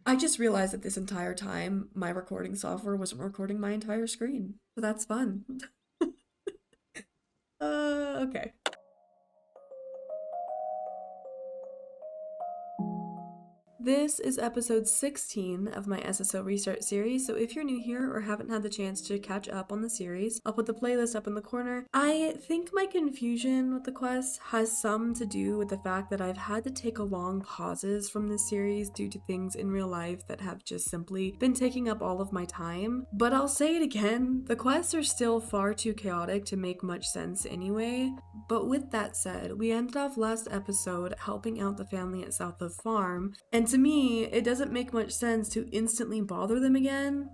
I just realized that this entire time my recording software wasn't recording my entire screen. So that's fun. Okay. This is episode 16 of my SSO Restart series, so if you're new here or haven't had the chance to catch up on the series, I'll put the playlist up in the corner. I think my confusion with the quest has some to do with the fact that I've had to take a long pauses from this series due to things in real life that have just simply been taking up all of my time. But I'll say it again, the quests are still far too chaotic to make much sense anyway. But with that said, we ended off last episode helping out the family at South of Farm, and to me, it doesn't make much sense to instantly bother them again.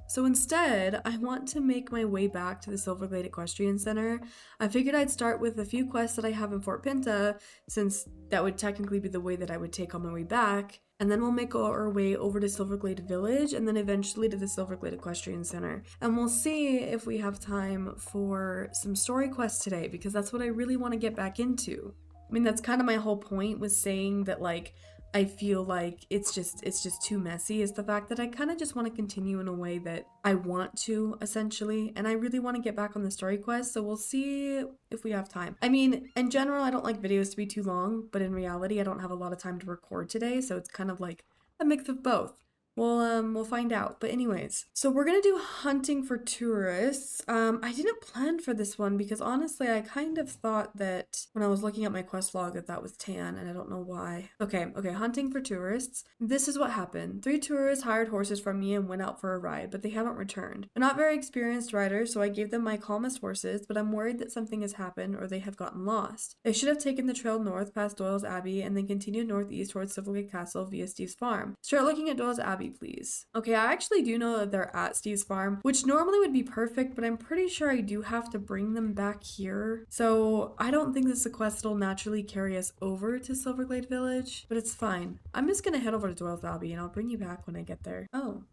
So instead, I want to make my way back to the Silverglade Equestrian Center. I figured I'd start with a few quests that I have in Fort Pinta, since that would technically be the way that I would take on my way back, and then we'll make our way over to Silverglade Village, and then eventually to the Silverglade Equestrian Center. And we'll see if we have time for some story quests today, because that's what I really want to get back into. I mean, that's kind of my whole point, was saying that, like, I feel like it's just too messy, is the fact that I kind of just want to continue in a way that I want to, essentially, and I really want to get back on the story quest, so we'll see if we have time. I mean, in general, I don't like videos to be too long, but in reality, I don't have a lot of time to record today, so it's kind of like a mix of both. We'll find out. But anyways, so we're gonna do hunting for tourists. I didn't plan for this one because honestly, I kind of thought that when I was looking at my quest log that was tan, and I don't know why. Okay, hunting for tourists. This is what happened. 3 tourists hired horses from me and went out for a ride, but they haven't returned. They're not very experienced riders, so I gave them my calmest horses, but I'm worried that something has happened or they have gotten lost. They should have taken the trail north past Doyle's Abbey and then continued northeast towards Silvergate Castle via Steve's farm. Start looking at Doyle's Abbey, please. Okay, I actually do know that they're at Steve's farm, which normally would be perfect, but I'm pretty sure I do have to bring them back here. So I don't think this quest will naturally carry us over to Silverglade Village, but it's fine. I'm just gonna head over to Doyle's Abbey and I'll bring you back when I get there. Oh,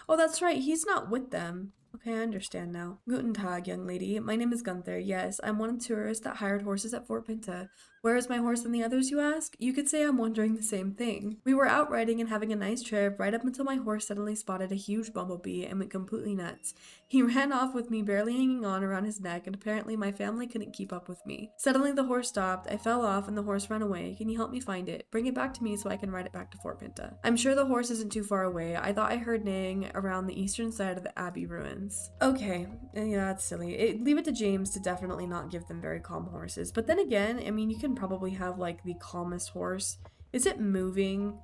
that's right, he's not with them. Okay, I understand now. Guten Tag, young lady. My name is Gunther. Yes, I'm one of the tourists that hired horses at Fort Pinta. Where is my horse and the others, you ask? You could say I'm wondering the same thing. We were out riding and having a nice trip right up until my horse suddenly spotted a huge bumblebee and went completely nuts. He ran off with me barely hanging on around his neck, and apparently my family couldn't keep up with me. Suddenly the horse stopped, I fell off, and the horse ran away. Can you help me find it? Bring it back to me so I can ride it back to Fort Pinta. I'm sure the horse isn't too far away. I thought I heard neighing around the eastern side of the Abbey ruins. Okay, yeah, that's silly. Leave it to James to definitely not give them very calm horses. But then again, I mean, you can probably have like the calmest horse. Is it moving?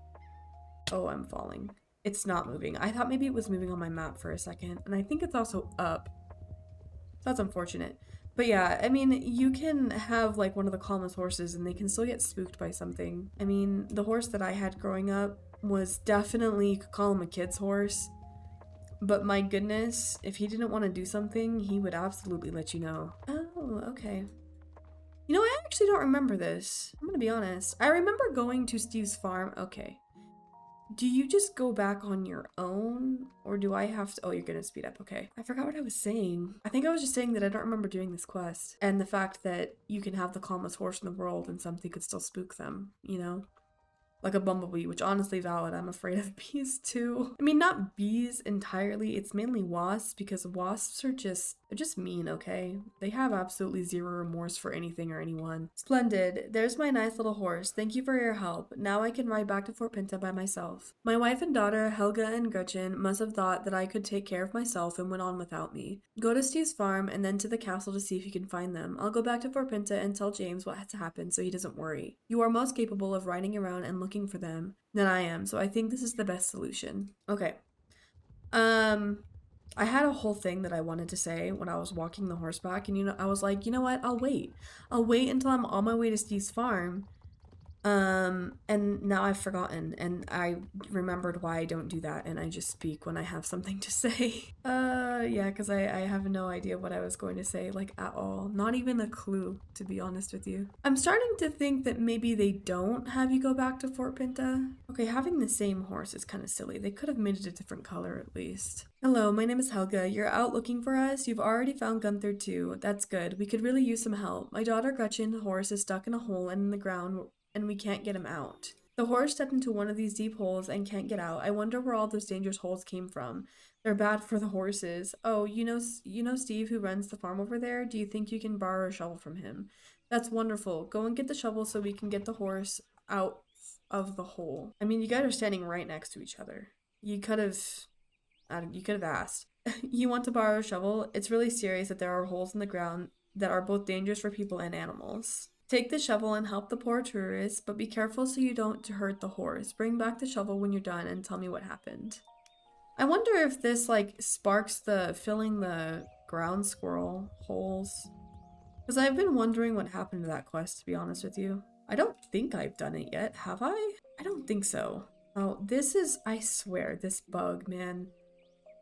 Oh, I'm falling. It's not moving. I thought maybe it was moving on my map for a second, and I think it's also up. That's unfortunate. But yeah, I mean, you can have like one of the calmest horses and they can still get spooked by something. I mean, the horse that I had growing up was definitely, you could call him a kid's horse. But my goodness, if he didn't want to do something, he would absolutely let you know. Oh, okay. You know, I actually don't remember this. I'm gonna be honest. I remember going to Steve's farm. Okay. Do you just go back on your own? Or do I have to? Oh, you're gonna speed up. Okay. I forgot what I was saying. I think I was just saying that I don't remember doing this quest. And the fact that you can have the calmest horse in the world and something could still spook them, you know? Like a bumblebee, which honestly valid. I'm afraid of bees too. I mean, not bees entirely. It's mainly wasps, because wasps are they're just mean, okay? They have absolutely zero remorse for anything or anyone. Splendid. There's my nice little horse. Thank you for your help. Now I can ride back to Fort Pinta by myself. My wife and daughter, Helga and Gretchen, must have thought that I could take care of myself and went on without me. Go to Steve's farm and then to the castle to see if you can find them. I'll go back to Fort Pinta and tell James what has happened so he doesn't worry. You are most capable of riding around and looking for them than I am, so I think this is the best solution. Okay. I had a whole thing that I wanted to say when I was walking the horseback, and you know, I was like, you know what? I'll wait. I'll wait until I'm on my way to Steve's farm. And now I've forgotten, and I remembered why I don't do that, and I just speak when I have something to say. Yeah, because I have no idea what I was going to say, like, at all. Not even a clue, to be honest with you. I'm starting to think that maybe they don't have you go back to Fort Pinta. Okay, having the same horse is kind of silly. They could have made it a different color, at least. Hello, my name is Helga. You're out looking for us? You've already found Gunther too. That's good. We could really use some help. My daughter Gretchen's horse is stuck in a hole and in the ground, and we can't get him out. The horse stepped into one of these deep holes and can't get out. I wonder where all those dangerous holes came from. They're bad for the horses. Oh, you know Steve who runs the farm over there? Do you think you can borrow a shovel from him? That's wonderful. Go and get the shovel so we can get the horse out of the hole. I mean, you guys are standing right next to each other. You could have asked. You want to borrow a shovel? It's really serious that there are holes in the ground that are both dangerous for people and animals. Take the shovel and help the poor tourists, but be careful so you don't hurt the horse. Bring back the shovel when you're done and tell me what happened. I wonder if this, like, sparks the filling the ground squirrel holes. Because I've been wondering what happened to that quest, to be honest with you. I don't think I've done it yet, have I? I don't think so. Oh, this is, I swear, this bug, man.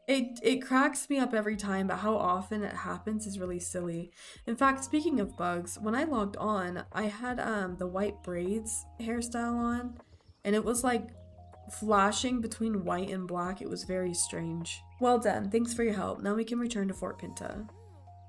It cracks me up every time, but how often it happens is really silly. In fact, speaking of bugs, when I logged on, I had the white braids hairstyle on, and it was like flashing between white and black. It was very strange. Well done. Thanks for your help. Now we can return to Fort Pinta.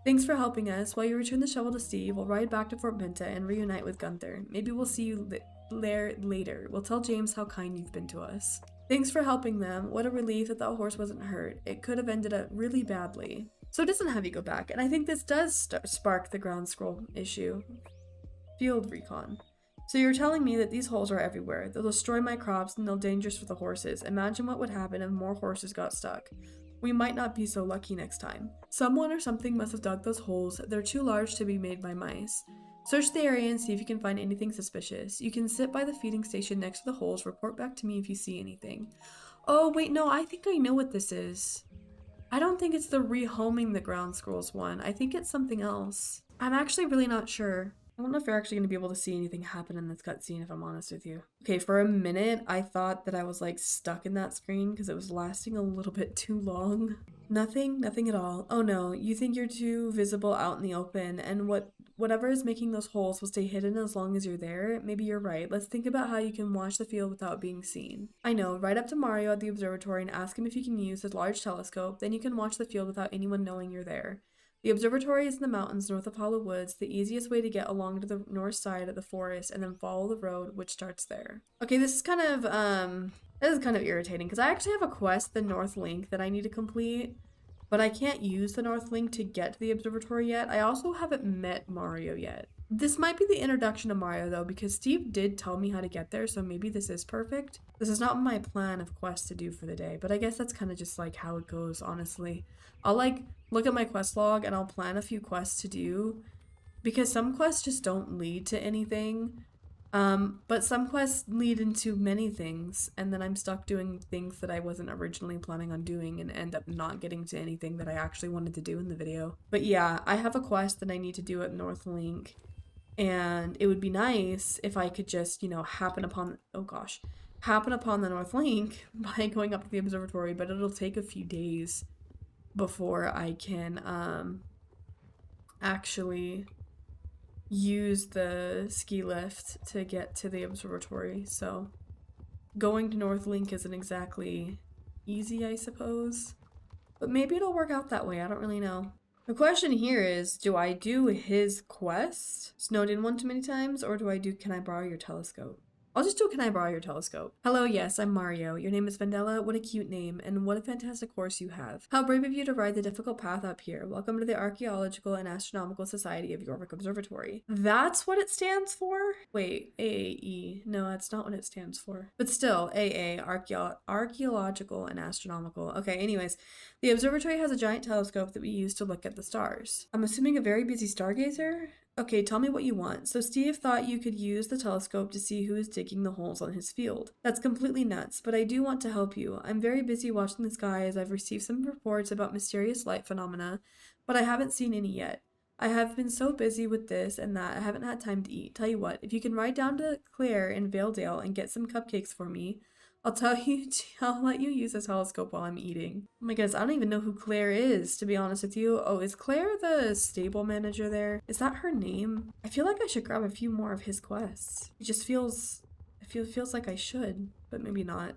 Thanks for helping us. While you return the shovel to Steve, we'll ride back to Fort Pinta and reunite with Gunther. Maybe we'll see you there later. We'll tell James how kind you've been to us. Thanks for helping them. What a relief that horse wasn't hurt. It could have ended up really badly. So it doesn't have you go back, and I think this does spark the ground scroll issue. Field recon. So you're telling me that these holes are everywhere. They'll destroy my crops and they're dangerous for the horses. Imagine what would happen if more horses got stuck. We might not be so lucky next time. Someone or something must have dug those holes. They're too large to be made by mice. Search the area and see if you can find anything suspicious. You can sit by the feeding station next to the holes. Report back to me if you see anything. Oh, wait, no, I think I know what this is. I don't think it's the rehoming the ground squirrels one. I think it's something else. I'm actually really not sure. I don't know if you're actually going to be able to see anything happen in this cutscene, if I'm honest with you. Okay, for a minute, I thought that I was like stuck in that screen because it was lasting a little bit too long. Nothing at all. Oh no, you think you're too visible out in the open, and whatever is making those holes will stay hidden as long as you're there? Maybe you're right. Let's think about how you can watch the field without being seen. I know, ride up to Mario at the observatory and ask him if you can use his large telescope, then you can watch the field without anyone knowing you're there. The observatory is in the mountains north of Hollow Woods, the easiest way to get along to the north side of the forest and then follow the road which starts there. Okay, this is kind of irritating because I actually have a quest, the North Link, that I need to complete, but I can't use the North Link to get to the observatory yet. I also haven't met Mario yet. This might be the introduction to Mario though, because Steve did tell me how to get there, so maybe this is perfect. This is not my plan of quests to do for the day, but I guess that's kind of just like how it goes, honestly. I'll like look at my quest log and I'll plan a few quests to do, because some quests just don't lead to anything. But some quests lead into many things, and then I'm stuck doing things that I wasn't originally planning on doing and end up not getting to anything that I actually wanted to do in the video. But yeah, I have a quest that I need to do at North Link, and it would be nice if I could just, you know, happen upon the North Link by going up to the observatory, but it'll take a few days before I can, actually use the ski lift to get to the observatory, so going to North Link isn't exactly easy, I suppose, but maybe it'll work out that way. I don't really know. The question here is, do I do his quest, snowed in one too many times, or do I do can I borrow your telescope? I'll just do can I borrow your telescope. Hello, yes, I'm Mario. Your name is Vandella. What a cute name, and what a fantastic horse you have. How brave of you to ride the difficult path up here. Welcome to the Archaeological and Astronomical Society of Yorvik Observatory. That's what it stands for? Wait, AAE. No, that's not what it stands for. But still, AA, Archaeological and Astronomical. Okay, anyways, the observatory has a giant telescope that we use to look at the stars. I'm assuming a very busy stargazer? Okay, tell me what you want. So Steve thought you could use the telescope to see who is digging the holes on his field. That's completely nuts, but I do want to help you. I'm very busy watching the sky as I've received some reports about mysterious light phenomena, but I haven't seen any yet. I have been so busy with this and that I haven't had time to eat. Tell you what, if you can ride down to Claire in Valedale and get some cupcakes for me, I'll let you use the telescope while I'm eating. Oh my goodness, I don't even know who Claire is, to be honest with you. Oh, is Claire the stable manager there? Is that her name? I feel like I should grab a few more of his quests. It just feels like I should, but maybe not.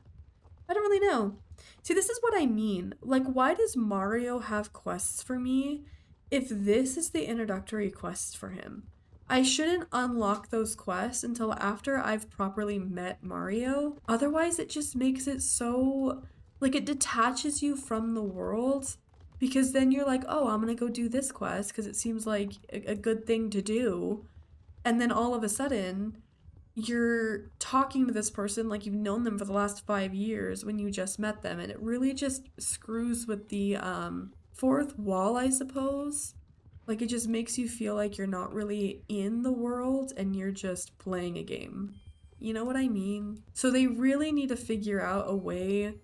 I don't really know. See, this is what I mean. Like, why does Mario have quests for me if this is the introductory quest for him? I shouldn't unlock those quests until after I've properly met Mario. Otherwise, it just makes it so, like, it detaches you from the world, because then you're like, oh, I'm gonna go do this quest because it seems like a good thing to do. And then all of a sudden, you're talking to this person like you've known them for the last 5 years when you just met them. And it really just screws with the fourth wall, I suppose. Like, it just makes you feel like you're not really in the world and you're just playing a game. You know what I mean? So they really need to figure out a way,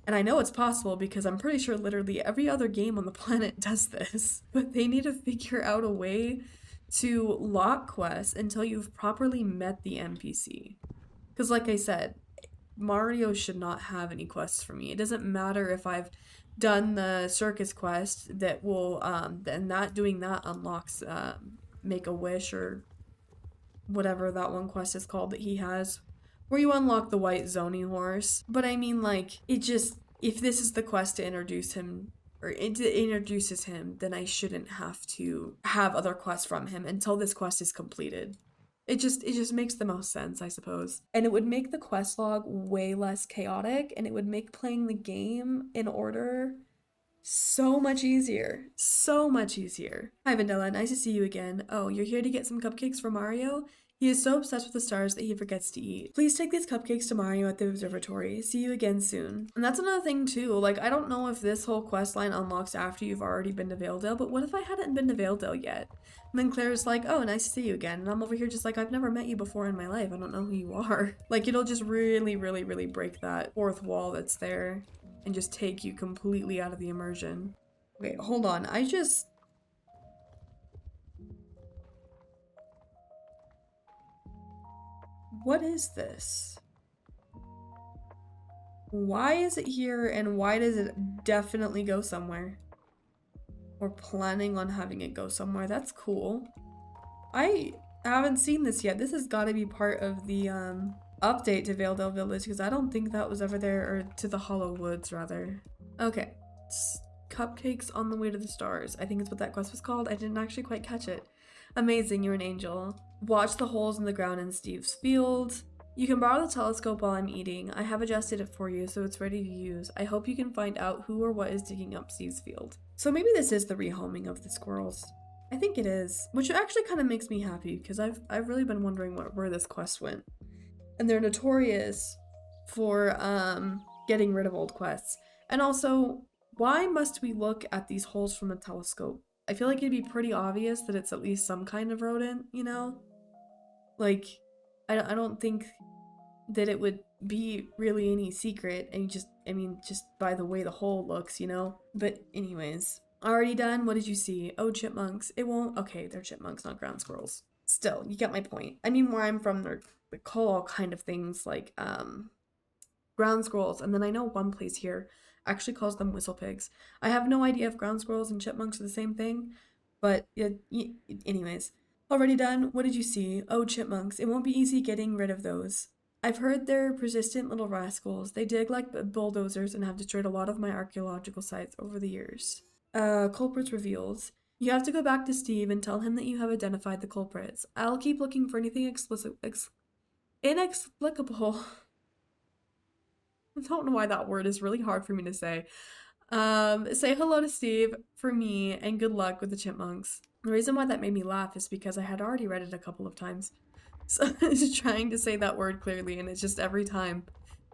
and I know it's possible because I'm pretty sure literally every other game on the planet does this, but they need to figure out a way to lock quests until you've properly met the NPC. Because, like I said, Mario should not have any quests for me. It doesn't matter if I've done the circus quest that will, then that doing that unlocks Make a Wish or whatever that one quest is called that he has, where you unlock the white Zoni horse. But I mean, like, it just, if this is the quest to introduce him, or it introduces him, then I shouldn't have to have other quests from him until this quest is completed. It just makes the most sense, I suppose. And it would make the quest log way less chaotic, and it would make playing the game in order so much easier. So much easier. Hi, Vandella. Nice to see you again. Oh, you're here to get some cupcakes for Mario? He is so obsessed with the stars that he forgets to eat. Please take these cupcakes to Mario at the observatory. See you again soon. And that's another thing too. Like, I don't know if this whole quest line unlocks after you've already been to Valedale, but what if I hadn't been to Valedale yet? And then Claire's like, oh, nice to see you again. And I'm over here just like, I've never met you before in my life. I don't know who you are. Like, it'll just really, really, really break that fourth wall that's there and just take you completely out of the immersion. Wait, hold on. What is this? Why is it here, and why does it definitely go somewhere? Or planning on having it go somewhere. That's cool. I haven't seen this yet. This has got to be part of the update to Valedale Village, because I don't think that was ever there, or to the Hollow Woods, rather. Okay. Cupcakes on the way to the stars. I think it's what that quest was called. I didn't actually quite catch it. Amazing, you're an angel. Watch the holes in the ground in Steve's field. You can borrow the telescope while I'm eating. I have adjusted it for you so it's ready to use. I hope you can find out who or what is digging up Steve's field. So maybe this is the rehoming of the squirrels. I think it is, which actually kind of makes me happy because I've really been wondering where this quest went. And they're notorious for getting rid of old quests. And also, why must we look at these holes from a telescope? I feel like it'd be pretty obvious that it's at least some kind of rodent, you know? Like, I don't think that it would be really any secret, and just by the way the hole looks, you know? But anyways, already done? What did you see? Oh, chipmunks. It won't, okay, they're chipmunks, not ground squirrels. Still, you get my point. I mean, where I'm from, they call all kind of things like, ground squirrels, and then I know one place here actually calls them whistle pigs. I have no idea if ground squirrels and chipmunks are the same thing, but anyways. Already done? What did you see? Oh, chipmunks. It won't be easy getting rid of those. I've heard they're persistent little rascals. They dig like bulldozers and have destroyed a lot of my archaeological sites over the years. Culprits revealed. You have to go back to Steve and tell him that you have identified the culprits. I'll keep looking for anything inexplicable. I don't know why that word is really hard for me to say. Say hello to Steve for me, and good luck with the chipmunks. The reason why that made me laugh is because I had already read it a couple of times. So I was trying to say that word clearly, and it's just every time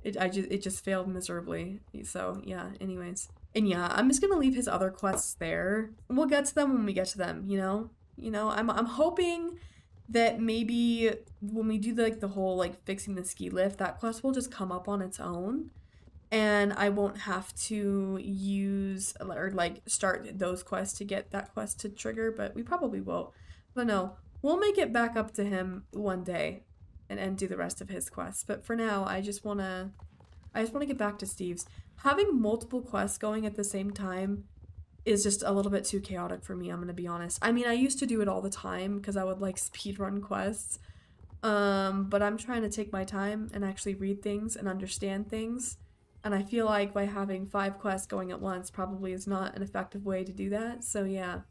it just failed miserably. So yeah, anyways. And yeah, I'm just gonna leave his other quests there. We'll get to them when we get to them, you know? I'm hoping that maybe when we do the whole like fixing the ski lift, that quest will just come up on its own. And I won't have to use or like start those quests to get that quest to trigger, but we probably will. But no, we'll make it back up to him one day and do the rest of his quests. But for now, I just wanna get back to Steve's. Having multiple quests going at the same time is just a little bit too chaotic for me, I'm gonna be honest. I mean, I used to do it all the time because I would like speedrun quests. But I'm trying to take my time and actually read things and understand things. And I feel like by having 5 quests going at once probably is not an effective way to do that. So yeah.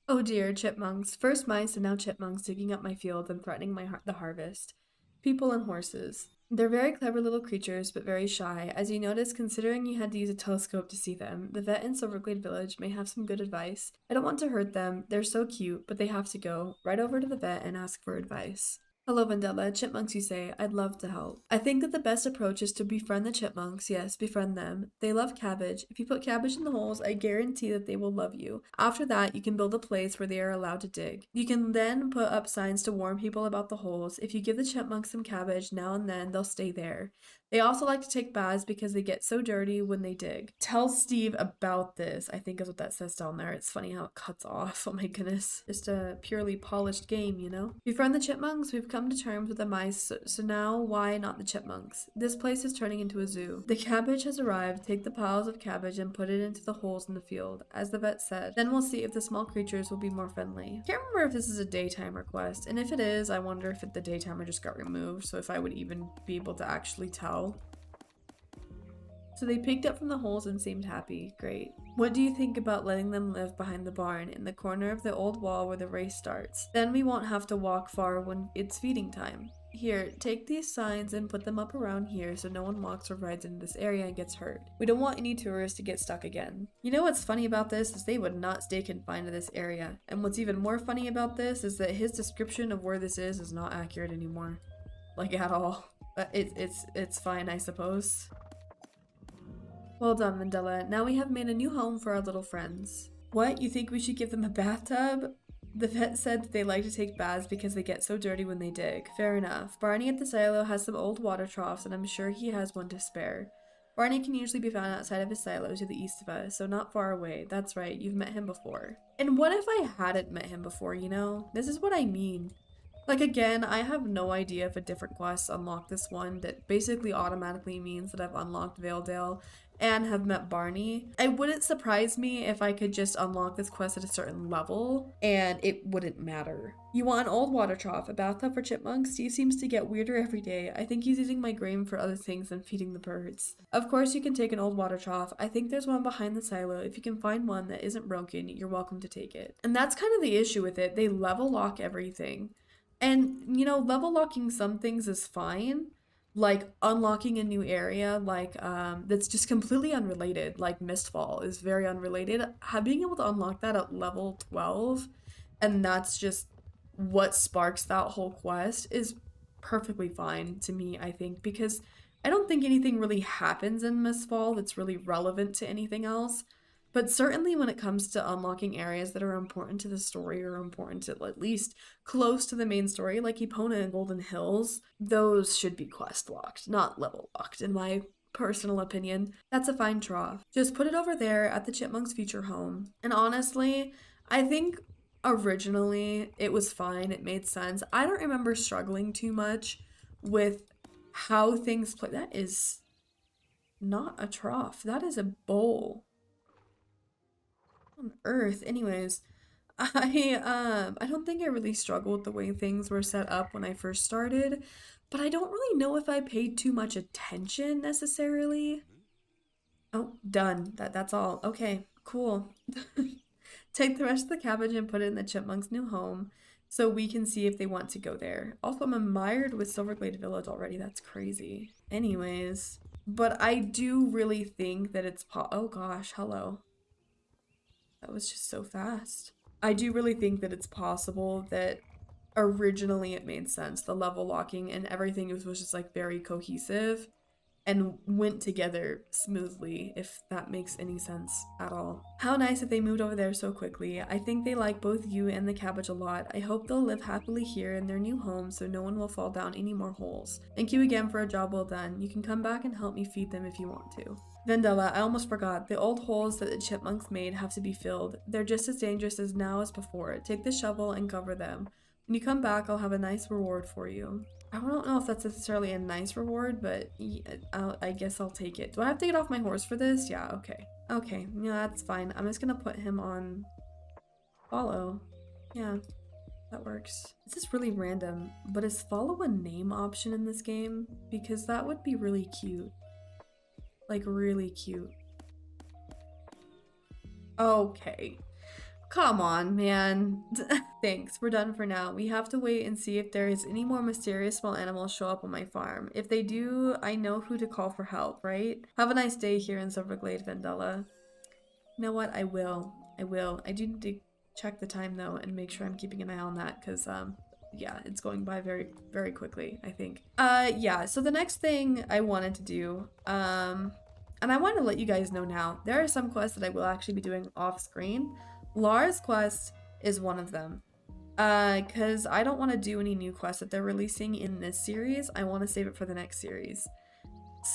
Oh dear, chipmunks. First mice and now chipmunks digging up my field and threatening the harvest. People and horses. They're very clever little creatures, but very shy. As you notice, considering you had to use a telescope to see them, the vet in Silverglade Village may have some good advice. I don't want to hurt them. They're so cute, but they have to go. Right over to the vet and ask for advice. Hello, Vendella. Chipmunks, you say. I'd love to help. I think that the best approach is to befriend the chipmunks. Yes, befriend them. They love cabbage. If you put cabbage in the holes, I guarantee that they will love you. After that, you can build a place where they are allowed to dig. You can then put up signs to warn people about the holes. If you give the chipmunks some cabbage now and then, they'll stay there. They also like to take baths because they get so dirty when they dig. Tell Steve about this, I think is what that says down there. It's funny how it cuts off. Oh my goodness. Just a purely polished game, you know? Befriend the chipmunks, we've come to terms with the mice, so now why not the chipmunks? This place is turning into a zoo. The cabbage has arrived. Take the piles of cabbage and put it into the holes in the field, as the vet said. Then we'll see if the small creatures will be more friendly. Can't remember if this is a daytime request, and if it is, I wonder if the daytimer just got removed, so if I would even be able to actually tell. So they peeked up from the holes and seemed happy. Great. What do you think about letting them live behind the barn, in the corner of the old wall where the race starts? Then we won't have to walk far when it's feeding time. Here, take these signs and put them up around here so no one walks or rides into this area and gets hurt. We don't want any tourists to get stuck again. You know what's funny about this is they would not stay confined to this area. And what's even more funny about this is that his description of where this is not accurate anymore. Like, at all. But it's fine, I suppose. Well done, Mandela. Now we have made a new home for our little friends. What? You think we should give them a bathtub? The vet said that they like to take baths because they get so dirty when they dig. Fair enough. Barney at the silo has some old water troughs, and I'm sure he has one to spare. Barney can usually be found outside of his silo to the east of us, so not far away. That's right, you've met him before. And what if I hadn't met him before, you know? This is what I mean. Like, again, I have no idea if a different quest unlocked this one that basically automatically means that I've unlocked Valedale and have met Barney. It wouldn't surprise me if I could just unlock this quest at a certain level and it wouldn't matter. You want an old water trough, a bathtub for chipmunks? Steve seems to get weirder every day. I think he's using my grain for other things than feeding the birds. Of course you can take an old water trough. I think there's one behind the silo. If you can find one that isn't broken, you're welcome to take it. And that's kind of the issue with it. They level lock everything. And, you know, level locking some things is fine, like unlocking a new area, like, that's just completely unrelated, like Mistfall is very unrelated. Being able to unlock that at level 12, and that's just what sparks that whole quest, is perfectly fine to me, I think, because I don't think anything really happens in Mistfall that's really relevant to anything else. But certainly when it comes to unlocking areas that are important to the story or important to at least close to the main story, like Epona and Golden Hills, those should be quest locked, not level locked, in my personal opinion. That's a fine trough. Just put it over there at the Chipmunks' future home. And honestly, I think originally it was fine. It made sense. I don't remember struggling too much with how things play. That is not a trough. That is a bowl. On earth. Anyways, I don't think I really struggled with the way things were set up when I first started, but I don't really know if I paid too much attention necessarily. Oh, done. That's all. Okay, cool. Take the rest of the cabbage and put it in the chipmunk's new home so we can see if they want to go there. Also, I'm admired with Silverglade Village already. That's crazy. Anyways, but I do really think that it's oh gosh, hello. That was just so fast. I do really think that it's possible that originally it made sense. The level locking and everything was just like very cohesive and went together smoothly, if that makes any sense at all. How nice that they moved over there so quickly. I think they like both you and the cabbage a lot. I hope they'll live happily here in their new home so no one will fall down any more holes. Thank you again for a job well done. You can come back and help me feed them if you want to. Vendella, I almost forgot. The old holes that the chipmunks made have to be filled. They're just as dangerous as now as before. Take the shovel and cover them. When you come back, I'll have a nice reward for you. I don't know if that's necessarily a nice reward, but I guess I'll take it. Do I have to get off my horse for this? Yeah, okay. Okay, yeah, that's fine. I'm just gonna put him on follow. Yeah, that works. This is really random, but is follow a name option in this game? Because that would be really cute. Like, really cute. Okay. Come on, man. Thanks, we're done for now. We have to wait and see if there is any more mysterious small animals show up on my farm. If they do, I know who to call for help, right? Have a nice day here in Silverglade, Vendella. You know what? I will. I do need to check the time though and make sure I'm keeping an eye on that because yeah, it's going by very, very quickly, I think. Yeah, so the next thing I wanted to do, and I want to let you guys know now, there are some quests that I will actually be doing off screen. Lara's quest is one of them. Because I don't want to do any new quests that they're releasing in this series. I want to save it for the next series.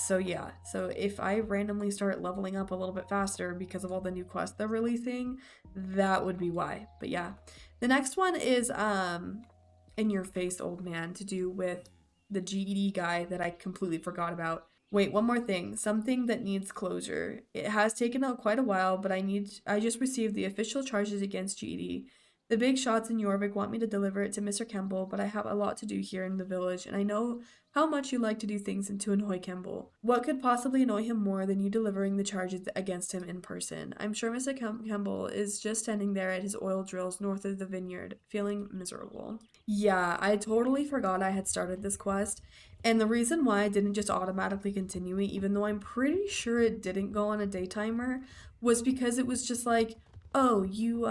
So yeah, so if I randomly start leveling up a little bit faster because of all the new quests they're releasing, that would be why. But yeah, the next one is in your face, old man, to do with the GED guy that I completely forgot about. Wait, one more thing, something that needs closure. It has taken out quite a while, but I just received the official charges against GED. The big shots in Jorvik want me to deliver it to Mr. Kemble, but I have a lot to do here in the village, and I know how much you like to do things and to annoy Kemble. What could possibly annoy him more than you delivering the charges against him in person? I'm sure Mr. Kemble is just standing there at his oil drills north of the vineyard, feeling miserable. Yeah, I totally forgot I had started this quest, and the reason why I didn't just automatically continue it, even though I'm pretty sure it didn't go on a day timer, was because it was just like, oh, you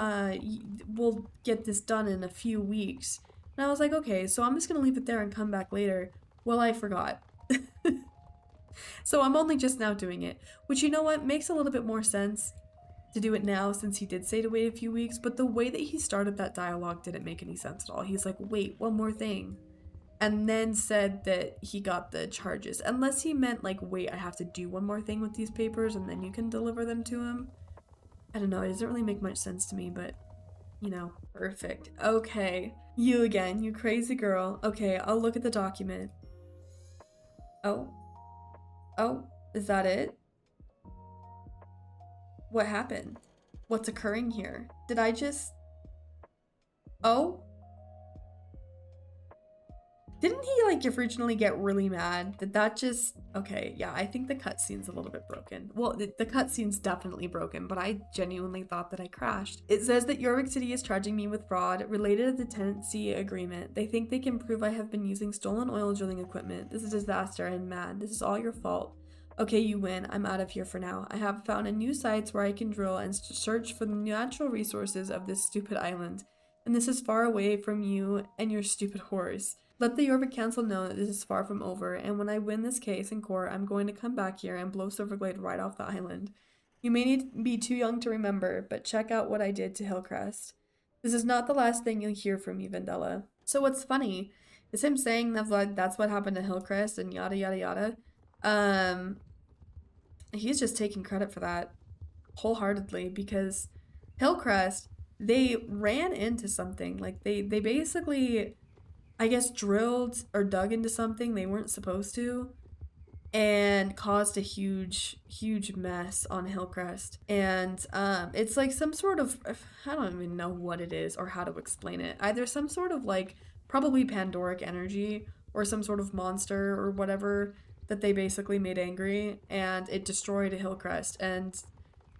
will get this done in a few weeks. And I was like, okay, so I'm just gonna leave it there and come back later. Well, I forgot. So I'm only just now doing it, which, you know what, makes a little bit more sense to do it now since he did say to wait a few weeks, but the way that he started that dialogue didn't make any sense at all. He's like, wait, one more thing. And then said that he got the charges. Unless he meant like, wait, I have to do one more thing with these papers and then you can deliver them to him. I don't know, it doesn't really make much sense to me, but, you know, perfect. Okay, you again, you crazy girl. Okay, I'll look at the document. Oh, is that it? What happened? What's occurring here? Did I just... Oh? Didn't he, like, originally get really mad? Did that just... Okay, yeah, I think the cutscene's a little bit broken. Well, the cutscene's definitely broken, but I genuinely thought that I crashed. It says that Jorvik City is charging me with fraud related to the tenancy agreement. They think they can prove I have been using stolen oil drilling equipment. This is a disaster. I'm mad. This is all your fault. Okay, you win. I'm out of here for now. I have found a new sites where I can drill and search for the natural resources of this stupid island. And this is far away from you and your stupid horse. Let the Jorvik Council know that this is far from over, and when I win this case in court, I'm going to come back here and blow Silverglade right off the island. You may need to be too young to remember, but check out what I did to Hillcrest. This is not the last thing you'll hear from me, Vendella. So what's funny is him saying that, like, that's what happened to Hillcrest and yada yada yada. He's just taking credit for that wholeheartedly, because Hillcrest, they ran into something. Like, they basically, I guess, drilled or dug into something they weren't supposed to and caused a huge mess on Hillcrest. And it's like some sort of, I don't even know what it is or how to explain it. Either some sort of, like, probably Pandoric energy or some sort of monster or whatever that they basically made angry, and it destroyed Hillcrest. And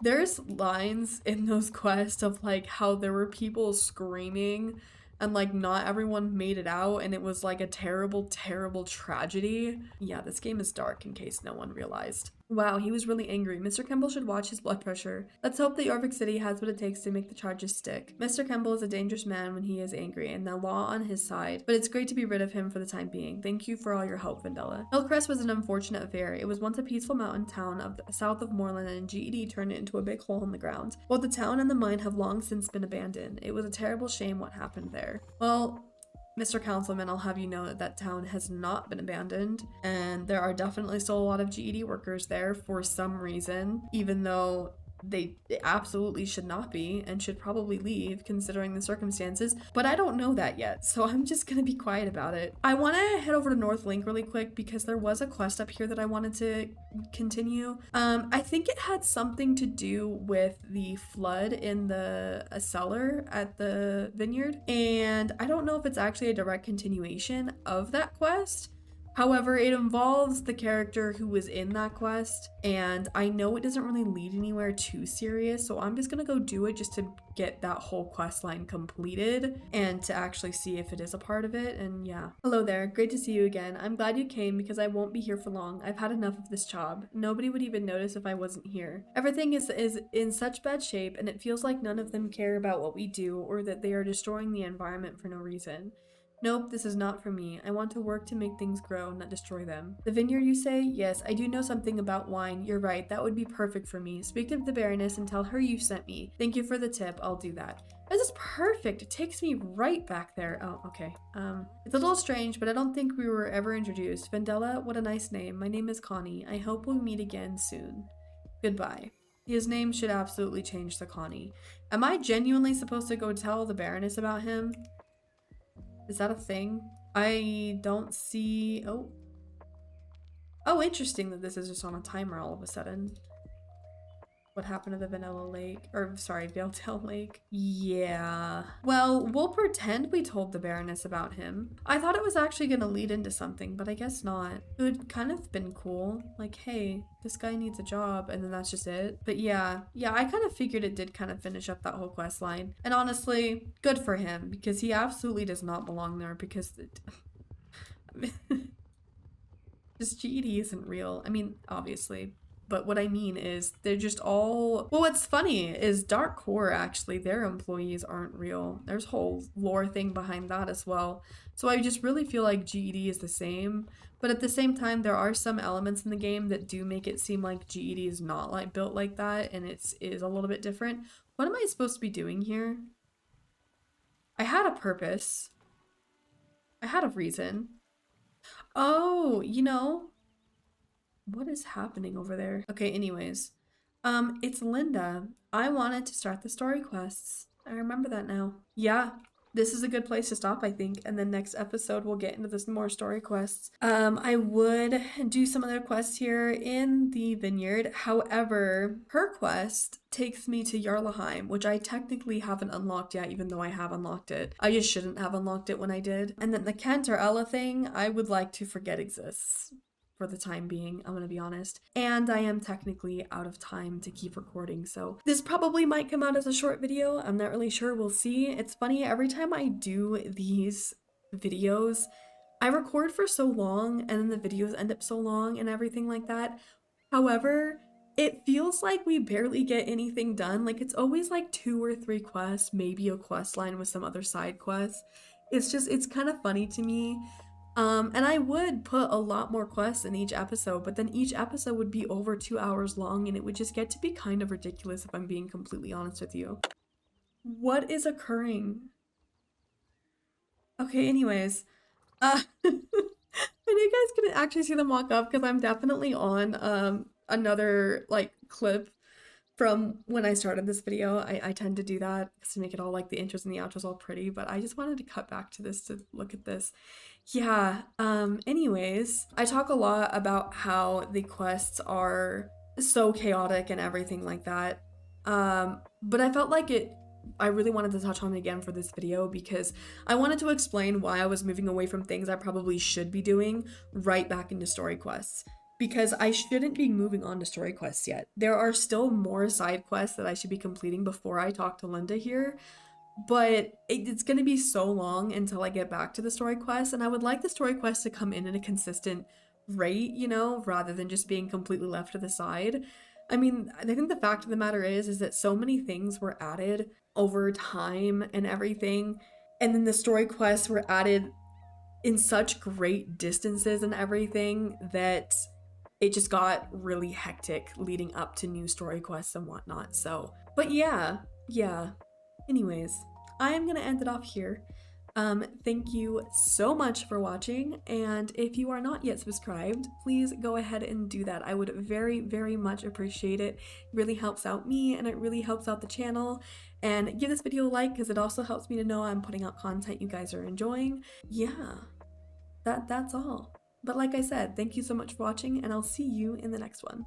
there's lines in those quests of, like, how there were people screaming and, like, not everyone made it out, and it was, like, a terrible, terrible tragedy. Yeah, this game is dark, in case no one realized. Wow, he was really angry. Mr. Kemble should watch his blood pressure. Let's hope that Jorvik City has what it takes to make the charges stick. Mr. Kemble is a dangerous man when he is angry, and the law on his side, but it's great to be rid of him for the time being. Thank you for all your help, Vendella. Hillcrest was an unfortunate affair. It was once a peaceful mountain town south of Moorland, and GED turned it into a big hole in the ground. Both the town and the mine have long since been abandoned. It was a terrible shame what happened there. Well, Mr. Councilman, I'll have you know that that town has not been abandoned, and there are definitely still a lot of GED workers there for some reason, even though they absolutely should not be and should probably leave considering the circumstances, but I don't know that yet, so I'm just gonna be quiet about it. I want to head over to North Link really quick because there was a quest up here that I wanted to continue. I think it had something to do with the flood in the cellar at the vineyard, and I don't know if it's actually a direct continuation of that quest. However, it involves the character who was in that quest, and I know it doesn't really lead anywhere too serious, so I'm just gonna go do it just to get that whole quest line completed and to actually see if it is a part of it. And yeah. Hello there, great to see you again. I'm glad you came because I won't be here for long. I've had enough of this job. Nobody would even notice if I wasn't here. Everything is in such bad shape, and it feels like none of them care about what we do or that they are destroying the environment for no reason. Nope, this is not for me. I want to work to make things grow, not destroy them. The vineyard, you say? Yes, I do know something about wine. You're right, that would be perfect for me. Speak to the Baroness and tell her you sent me. Thank you for the tip, I'll do that. This is perfect. It takes me right back there. Oh, okay. It's a little strange, but I don't think we were ever introduced. Vendella, what a nice name. My name is Connie. I hope we'll meet again soon. Goodbye. His name should absolutely change to Connie. Am I genuinely supposed to go tell the Baroness about him? Is that a thing? I don't see... Oh, interesting that this is just on a timer all of a sudden. What happened to the Vanilla Lake? Or, sorry, Veiltail Lake. Yeah. Well, we'll pretend we told the Baroness about him. I thought it was actually gonna lead into something, but I guess not. It would kind of been cool. Like, hey, this guy needs a job, and then that's just it. But yeah, I kind of figured it did kind of finish up that whole quest line. And honestly, good for him, because he absolutely does not belong there, because... This GED isn't real. I mean, obviously. But what I mean is they're just all... Well, what's funny is Dark Core, actually, their employees aren't real. There's a whole lore thing behind that as well. So I just really feel like GED is the same. But at the same time, there are some elements in the game that do make it seem like GED is not like built like that, and it is a little bit different. What am I supposed to be doing here? I had a purpose. I had a reason. Oh, you know... What is happening over there? Okay, anyways. It's Linda. I wanted to start the story quests. I remember that now. Yeah, this is a good place to stop, I think. And then next episode, we'll get into this more story quests. I would do some other quests here in the vineyard. However, her quest takes me to Jarlaheim, which I technically haven't unlocked yet, even though I have unlocked it. I just shouldn't have unlocked it when I did. And then the Kent or Ella thing, I would like to forget exists. For the time being, I'm gonna be honest. And I am technically out of time to keep recording, so this probably might come out as a short video. I'm not really sure, we'll see. It's funny, every time I do these videos, I record for so long and then the videos end up so long and everything like that. However, it feels like we barely get anything done. Like, it's always like 2 or 3 quests, maybe a quest line with some other side quests. It's kind of funny to me. And I would put a lot more quests in each episode, but then each episode would be over 2 hours long, and it would just get to be kind of ridiculous if I'm being completely honest with you. What is occurring? Okay, anyways. I know you guys can actually see them walk up because I'm definitely on another like clip from when I started this video. I tend to do that to make it all like the intros and the outros all pretty, but I just wanted to cut back to this to look at this. Yeah, anyways, I talk a lot about how the quests are so chaotic and everything like that. But I felt like I really wanted to touch on it again for this video because I wanted to explain why I was moving away from things I probably should be doing right back into story quests. Because I shouldn't be moving on to story quests yet. There are still more side quests that I should be completing before I talk to Linda here. But it's going to be so long until I get back to the story quest, and I would like the story quest to come in at a consistent rate, you know, rather than just being completely left to the side. I mean, I think the fact of the matter is that so many things were added over time and everything, and then the story quests were added in such great distances and everything that it just got really hectic leading up to new story quests and whatnot. So, but yeah. Anyways, I am gonna end it off here. Thank you so much for watching, and if you are not yet subscribed, please go ahead and do that. I would very, very much appreciate it. It really helps out me, and it really helps out the channel. And give this video a like, because it also helps me to know I'm putting out content you guys are enjoying. Yeah, that's all. But like I said, thank you so much for watching, and I'll see you in the next one.